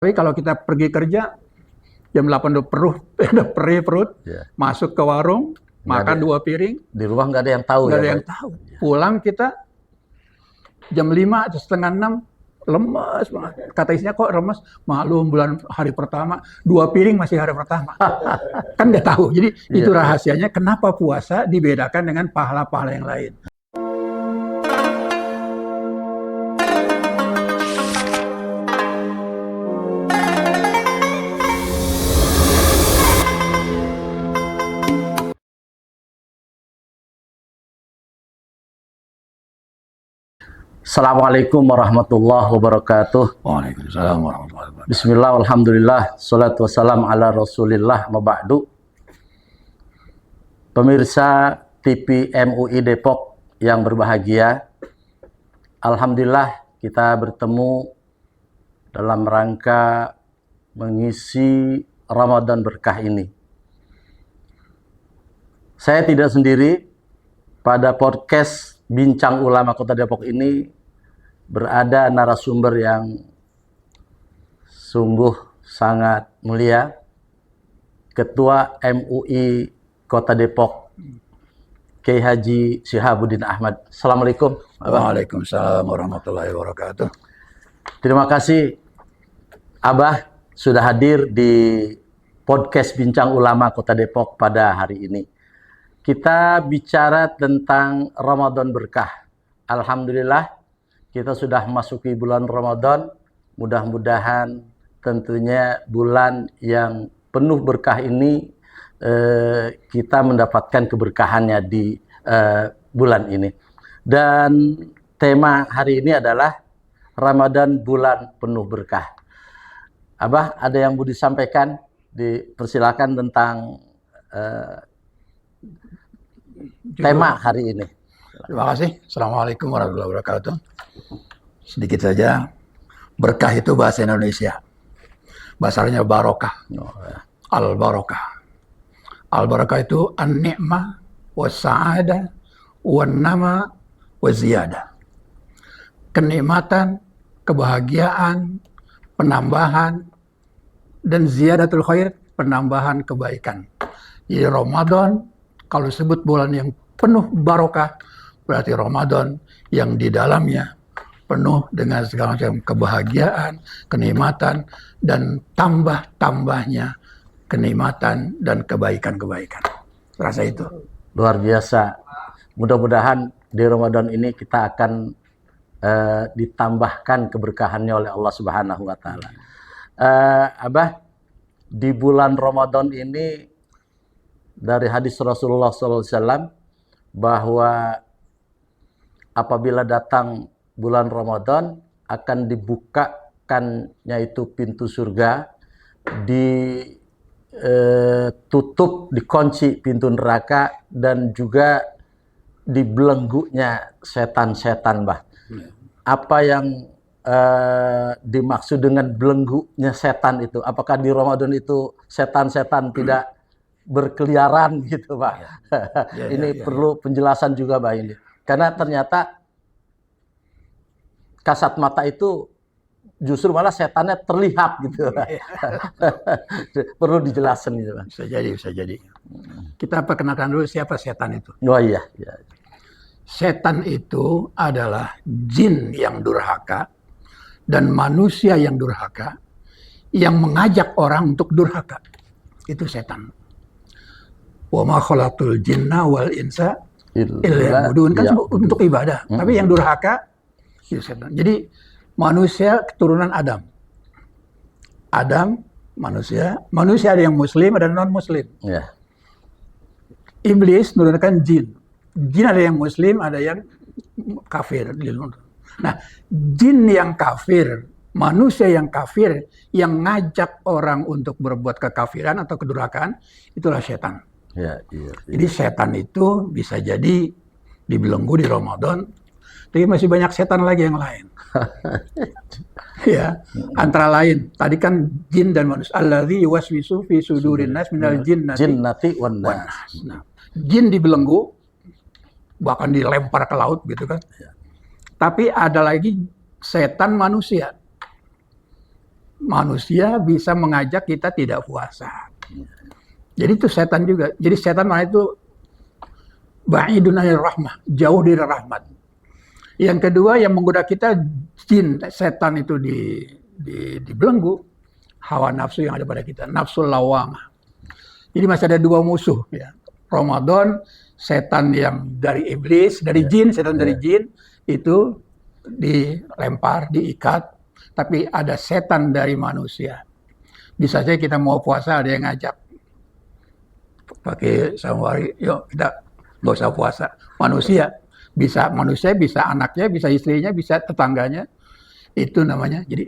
Tapi kalau kita pergi kerja, jam 8 udah perut, masuk ke warung, makan 2 piring. Di rumah nggak ada yang tahu. Nggak ada yang tahu. Pulang kita jam 5 atau setengah 6, lemes banget. Kata istrinya, kok lemes? Maklum bulan hari pertama, 2 piring masih hari pertama. Kan nggak tahu. Jadi itu rahasianya kenapa puasa dibedakan dengan pahala-pahala yang lain. Assalamualaikum warahmatullahi wabarakatuh. Waalaikumsalam warahmatullahi wabarakatuh. Bismillah, alhamdulillah, salatu wassalam ala rasulillah, maba'du. Pemirsa TV MUI Depok yang berbahagia, alhamdulillah kita bertemu dalam rangka mengisi Ramadan berkah ini. Saya tidak sendiri. Pada podcast Bincang Ulama Kota Depok ini berada narasumber yang sungguh sangat mulia, Ketua MUI Kota Depok, Kiai Haji Syihabuddin Ahmad. Assalamualaikum. Waalaikumsalam warahmatullahi wabarakatuh. Terima kasih Abah sudah hadir di podcast Bincang Ulama Kota Depok pada hari ini. Kita bicara tentang Ramadan berkah. Alhamdulillah kita sudah masuki bulan Ramadan. Mudah-mudahan tentunya bulan yang penuh berkah ini kita mendapatkan keberkahannya di bulan ini. Dan tema hari ini adalah Ramadan bulan penuh berkah. Abah, ada yang mau disampaikan? Dipersilakan tentang tema hari ini. Terima kasih. Assalamualaikum warahmatullahi wabarakatuh. Sedikit saja, berkah itu bahasa Indonesia. Bahasanya barokah. Al-barokah. Al-barokah itu an-ni'mah was-sa'adah wan-nama wa-ziyadah. Kenikmatan, kebahagiaan, penambahan, dan ziyadatul khair, penambahan kebaikan. Jadi Ramadan, kalau disebut bulan yang penuh barokah, berarti Ramadan yang di dalamnya penuh dengan segala macam kebahagiaan, kenikmatan, dan tambah-tambahnya kenikmatan dan kebaikan-kebaikan. Rasa itu. Luar biasa. Mudah-mudahan di Ramadan ini kita akan ditambahkan keberkahannya oleh Allah Subhanahu wa Ta'ala. Abah, di bulan Ramadan ini, dari hadis Rasulullah SAW bahwa apabila datang bulan Ramadan akan dibukakannya itu pintu surga, ditutup, dikunci pintu neraka, dan juga dibelenggunya setan-setan, Bah. Apa yang dimaksud dengan belenggunya setan itu? Apakah di Ramadan itu setan-setan tidak berkeliaran gitu, Pak? Ini perlu penjelasan juga, Pak, ini. Karena ternyata kasat mata itu justru malah setannya terlihat gitu. Perlu dijelaskan gitu, Pak. Bisa jadi. Kita perkenalkan dulu siapa setan itu. Oh iya. Setan itu adalah jin yang durhaka dan manusia yang durhaka yang mengajak orang untuk durhaka. Itu setan. Wa ma khalaqtul jinna wal insa illa liya'budun, kan untuk ibadah. Tapi yang durhaka itu setan. Jadi manusia keturunan Adam. Adam manusia ada yang muslim, ada non muslim. Yeah. Iblis menurunkan jin. Jin ada yang muslim, ada yang kafir. Nah, jin yang kafir, manusia yang kafir, yang ngajak orang untuk berbuat kekafiran atau kedurhakaan, itulah setan. Iya. Jadi setan itu bisa jadi dibelenggu di Ramadan, tapi masih banyak setan lagi yang lain. Ya, antara lain tadi kan jin dan manusia. Alladzi yuwaswisu fi sudurin nas minal jinnati wan nas. Nah, jin dibelenggu, bahkan dilempar ke laut gitu kan. Tapi ada lagi setan manusia. manusia bisa mengajak kita tidak puasa. Jadi itu setan juga. Jadi setan mana itu ba'idun 'anir rahmah, jauh dari rahmat. Yang kedua yang menggoda kita jin, setan itu dibelenggu hawa nafsu yang ada pada kita, nafsul lawamah. Jadi masih ada dua musuh ya. Ramadan, setan yang dari iblis, dari jin, setan dari jin itu dilempar, diikat, tapi ada setan dari manusia. Bisa saja kita mau puasa ada yang ngajak. Pakai samwari, yuk kita nggak usah puasa. Manusia, bisa anaknya, bisa istrinya, bisa tetangganya. Itu namanya. Jadi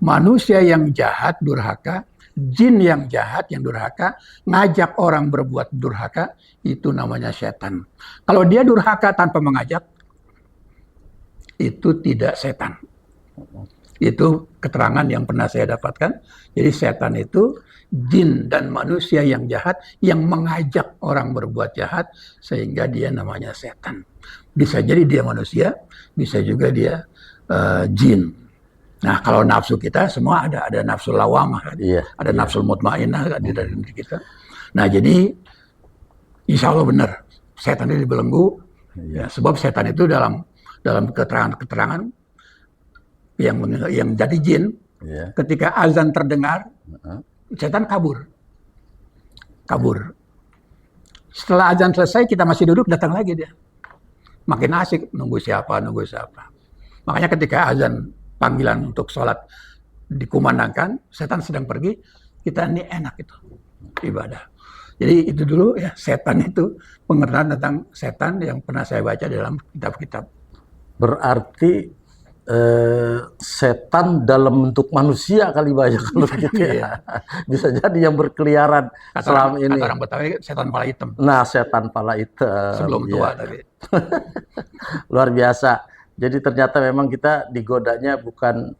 manusia yang jahat, durhaka, jin yang jahat, yang durhaka, ngajak orang berbuat durhaka, itu namanya setan. Kalau dia durhaka tanpa mengajak, itu tidak setan. Itu keterangan yang pernah saya dapatkan. Jadi setan itu jin dan manusia yang jahat yang mengajak orang berbuat jahat sehingga dia namanya setan. Bisa jadi dia manusia, bisa juga dia jin. Nah kalau nafsu kita semua ada nafsu lawamah, kan? Ada nafsu mutmainnah kan, di dalam diri kita. Nah jadi insya Allah benar setan itu dibelenggu. Ya, sebab setan itu dalam keterangan yang jadi jin, ketika azan terdengar, setan kabur. Setelah azan selesai, kita masih duduk, datang lagi dia. Makin asik, nunggu siapa. Makanya ketika azan panggilan untuk sholat dikumandangkan, setan sedang pergi, kita ini enak itu, ibadah. Jadi itu dulu ya, setan itu, pengertian tentang setan yang pernah saya baca dalam kitab-kitab. Berarti setan dalam bentuk manusia kali banyak kalau gitu ya. Bisa jadi yang berkeliaran selama ini. Kata orang Betawi setan pala hitam. Nah, setan pala hitam. Sebelum tua tapi. Luar biasa. Jadi ternyata memang kita digodanya bukan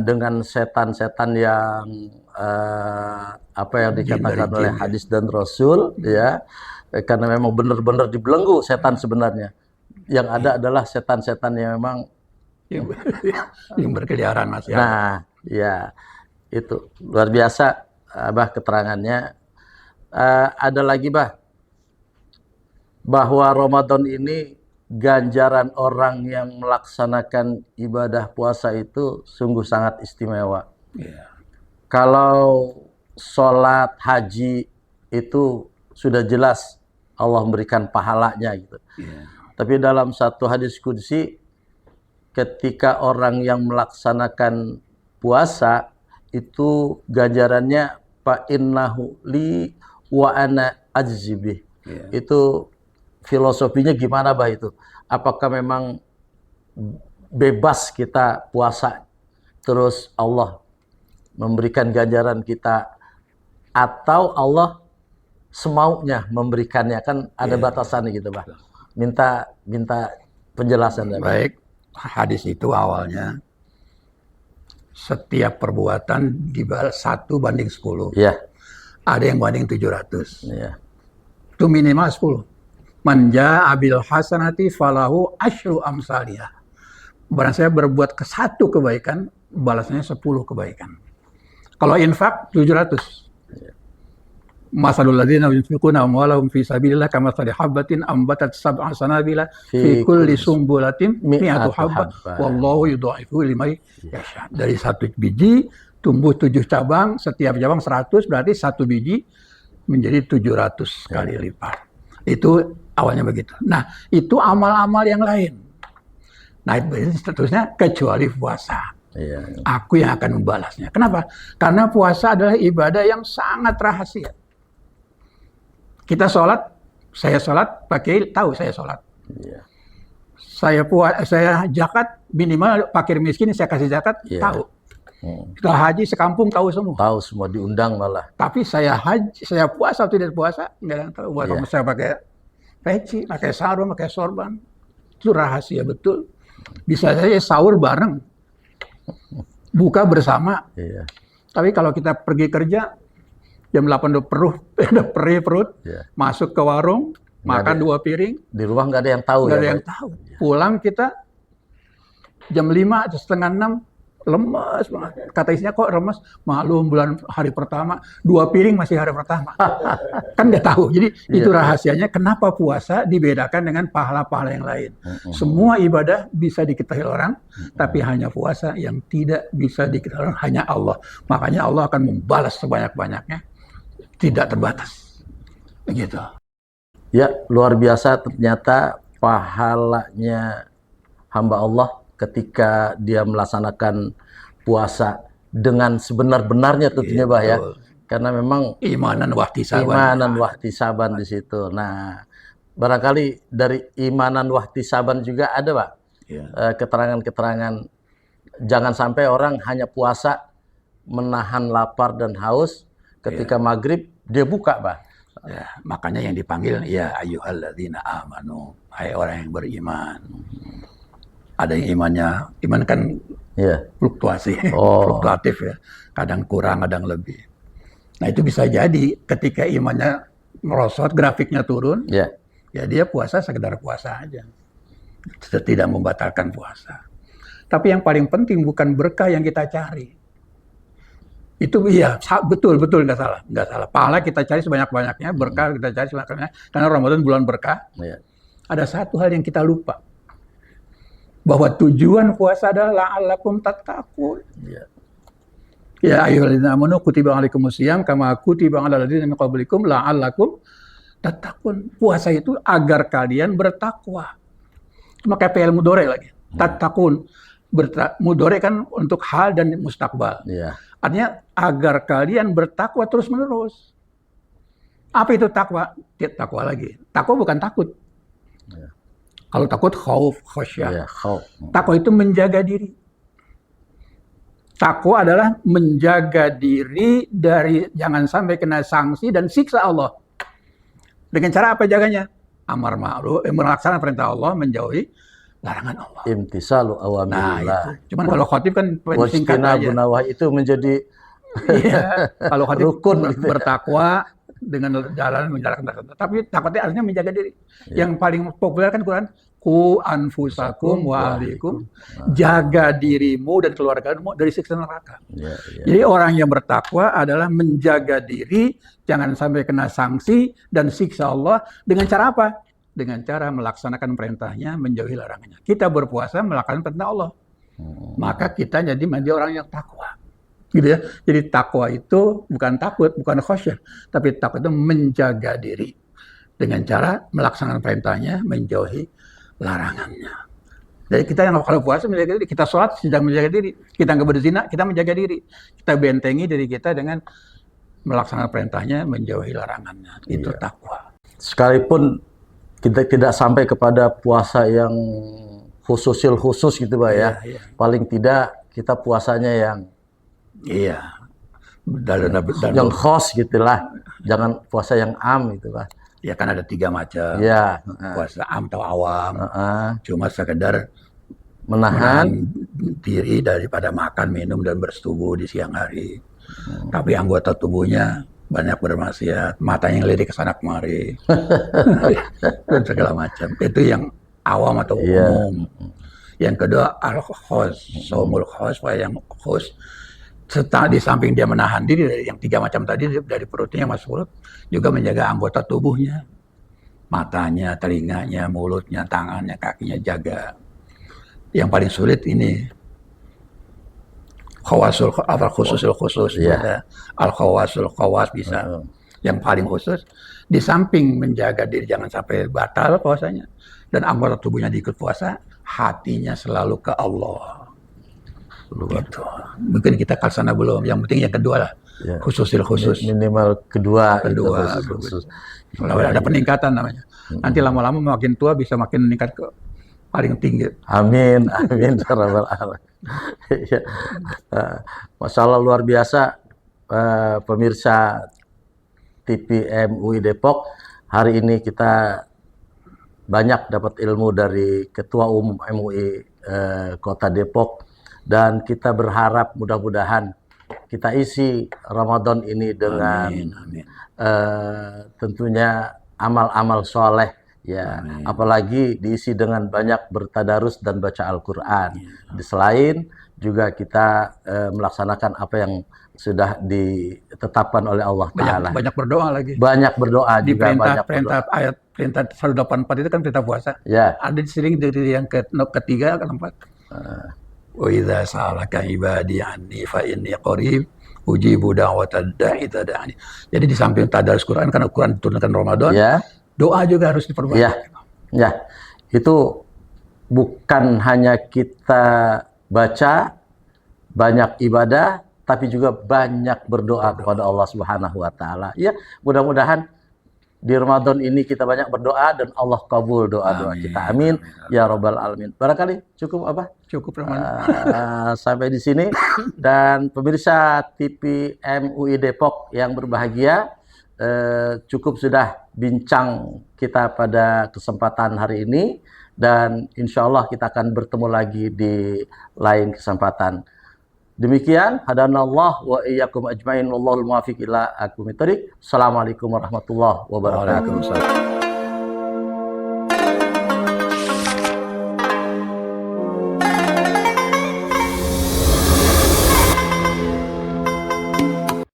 dengan setan-setan yang apa yang dikatakan oleh hadis dan Rasul ya. Karena memang benar-benar dibelenggu setan sebenarnya. Yang ada adalah setan-setan yang memang yang berkeliaran Mas ya. Nah, ya itu luar biasa Bah keterangannya. Ada lagi Bah bahwa Ramadan ini ganjaran orang yang melaksanakan ibadah puasa itu sungguh sangat istimewa. Yeah. Kalau sholat haji itu sudah jelas Allah memberikan pahalanya gitu. Yeah. Tapi dalam satu hadis qudsi, ketika orang yang melaksanakan puasa, itu ganjarannya fa innahu li wa ana ajzibih. Itu filosofinya gimana Bah itu? Apakah memang bebas kita puasa, terus Allah memberikan ganjaran kita, atau Allah semaunya memberikannya? Kan ada batasannya gitu Bah. Minta penjelasan. Baik, hadis itu awalnya setiap perbuatan dibalas 1/10. Iya. Ada yang banding 700. Iya. Itu minimal 10. Man jaa bil hasanati falahu asyru amsalihah. Barang saya berbuat satu kebaikan, balasnya 10 kebaikan. Kalau infak 700. Masalul ladzina yunfiquna amwalahum fi sabilillah kamathali habatin ambatat sab'a sanabila fi kulli sumbulatin mi'atu habbah wallahu yudha'ifu liman yasha. Dari satu biji tumbuh 7 cabang, setiap cabang 100, berarti satu biji menjadi 700 kali lipat. Itu awalnya begitu. Nah, itu amal-amal yang lain. Nah, itu seterusnya kecuali puasa. Aku yang akan membalasnya. Kenapa? Karena puasa adalah ibadah yang sangat rahasia. Kita sholat, saya sholat pakai tahu saya sholat. Saya zakat minimal fakir miskin saya kasih zakat tahu. Kita haji sekampung tahu semua. Tahu semua, diundang malah. Tapi saya haji, saya puasa atau tidak puasa nggak ada yang tahu. Buat saya pakai peci, pakai sarung, pakai sorban, itu rahasia betul. Bisa saja sahur bareng, buka bersama. Tapi kalau kita pergi kerja jam 8 udah perut, masuk ke warung, makan 2 piring. Di rumah nggak ada yang tahu. Nggak ada yang tahu. Pulang kita jam 5 atau setengah 6, lemas banget. Kata istrinya, kok lemas? Maklum bulan hari pertama, 2 piring masih hari pertama. Kan nggak tahu. Jadi itu rahasianya kenapa puasa dibedakan dengan pahala-pahala yang lain. Semua ibadah bisa diketahui orang, tapi hanya puasa yang tidak bisa diketahui orang, hanya Allah. Makanya Allah akan membalas sebanyak-banyaknya, tidak terbatas. Begitu. Ya, luar biasa ternyata pahalanya hamba Allah ketika dia melaksanakan puasa dengan sebenar-benarnya tentunya, Bah ya. Karena memang Imanan wahtisaban di situ. Nah, barangkali dari imanan wahtisaban juga ada, Pak. Keterangan-keterangan jangan sampai orang hanya puasa menahan lapar dan haus, ketika maghrib dia buka, Pak. Ya, makanya yang dipanggil ya ayyuhalladzina amanu, hai orang yang beriman. Ada yang iman kan fluktuasi, fluktuatif ya. Kadang kurang, kadang lebih. Nah itu bisa jadi ketika imannya merosot, grafiknya turun, ya dia puasa sekedar puasa aja. Tidak membatalkan puasa. Tapi yang paling penting bukan berkah yang kita cari. Itu iya, betul nggak salah. Pahala kita cari sebanyak-banyaknya, berkah kita cari sebanyak-banyaknya. Karena Ramadan bulan berkah. Ada satu hal yang kita lupa. Bahwa tujuan puasa adalah la'allakum tattaqun. Ya ayyuhalladzina amanu kutiba alaikumusiyam kama kutiba alal ladzina min qablikum la'allakum tattaqun. Puasa itu agar kalian bertakwa. Cuma kayak fi'il mudhari lagi. Tattaqun. Mudhari kan untuk hal dan mustakbal. Artinya agar kalian bertakwa terus-menerus. Apa itu takwa? Takwa lagi. Takwa bukan takut. Kalau takut khauf, khasyah. Takwa itu menjaga diri. Takwa adalah menjaga diri dari jangan sampai kena sanksi dan siksa Allah. Dengan cara apa jaganya? Amar ma'ruf, melaksanakan perintah Allah, menjauhi larangan Allah. Imtisalu awamirillah. Nah, itu. Cuman kalau khatib kan singkat aja. Bunawah itu menjadi kalau khatib rukun bertakwa dengan jalan menjalankan. Tapi takutnya artinya menjaga diri. Yang paling populer kan Quran, ku anfusakum wa ahlikum, jaga dirimu dan keluargamu dari siksa neraka. Jadi orang yang bertakwa adalah menjaga diri jangan sampai kena sanksi dan siksa Allah dengan cara apa? Dengan cara melaksanakan perintahnya, menjauhi larangannya. Kita berpuasa melaksanakan perintah Allah. Maka kita jadi orang yang takwa. Gitu ya. Jadi takwa itu bukan takut, bukan khasyah, tapi takwa itu menjaga diri dengan cara melaksanakan perintahnya, menjauhi larangannya. Jadi kita yang kalau puasa menjaga diri, kita sholat sedang menjaga diri, kita nggak berzina, kita menjaga diri, kita bentengi diri kita dengan melaksanakan perintahnya, menjauhi larangannya. Itu takwa. Sekalipun kita tidak sampai kepada puasa yang khusus gitu, Pak ya. Paling tidak kita puasanya yang yang khos gitulah, jangan puasa yang am gitu, Pak. Ya kan ada 3 macam. Puasa am atau awam. Cuma sekedar menahan diri daripada makan, minum dan bersetubuh di siang hari. Tapi anggota tubuhnya banyak bermaksiat, matanya yang lirik ke sana kemari, dan segala macam. Itu yang awam atau umum. Yang kedua al-khos, somul khos, yang khos. Setelah di samping dia menahan diri dari yang 3 macam tadi, dari perutnya masuk mulut, juga menjaga anggota tubuhnya, matanya, telinganya, mulutnya, tangannya, kakinya, jaga. Yang paling sulit ini khawasul khusus, al khawasul khawas bisa. Yang paling khusus di samping menjaga diri jangan sampai batal puasanya dan anggota tubuhnya diikut puasa, hatinya selalu ke Allah. Gitu. Mungkin kita ke sana belum. Yang penting yang kedua lah, khusus. Minimal kedua. Khusus. Kalau ada peningkatan namanya. Nanti lama-lama makin tua bisa makin meningkat ke paling tinggi. Amin. Masya Allah luar biasa, pemirsa TV MUI Depok. Hari ini kita banyak dapat ilmu dari Ketua Umum MUI Kota Depok. Dan kita berharap mudah-mudahan kita isi Ramadan ini dengan tentunya amal-amal soleh ya. Apalagi diisi dengan banyak bertadarus dan baca Al-Quran. Selain juga kita melaksanakan apa yang sudah ditetapkan oleh Allah Ta'ala. Banyak berdoa lagi. Banyak berdoa Di juga. perintah ayat perintah 184 itu kan perintah puasa. Ya. Ada sering dari yang ketiga, keempat. Wa idza sa'alaka ibadi anni fa inni qarib ujibu da'watad da'i idza da'ani. Jadi di samping tadarus Quran, karena Quran diturunkan Ramadan, Ya. doa juga harus diperbanyak. Ya. Ya. Itu bukan hanya kita baca banyak ibadah, tapi juga banyak berdoa kepada Allah Subhanahu wa taala. Ya, mudah-mudahan di Ramadan ini kita banyak berdoa dan Allah kabul doa-doa kita. Amin ya rabbal alamin. Barangkali cukup apa? Cukup Rahman. Sampai di sini, dan pemirsa TV MUI Depok yang berbahagia, cukup sudah bincang kita pada kesempatan hari ini, dan insya Allah kita akan bertemu lagi di lain kesempatan. Demikian, hadanallah wa iyyakum ajmain, wallahul muwaffiq ila aqwamit thoriq. Assalamualaikum warahmatullahi wabarakatuh. Waalaikumsalam.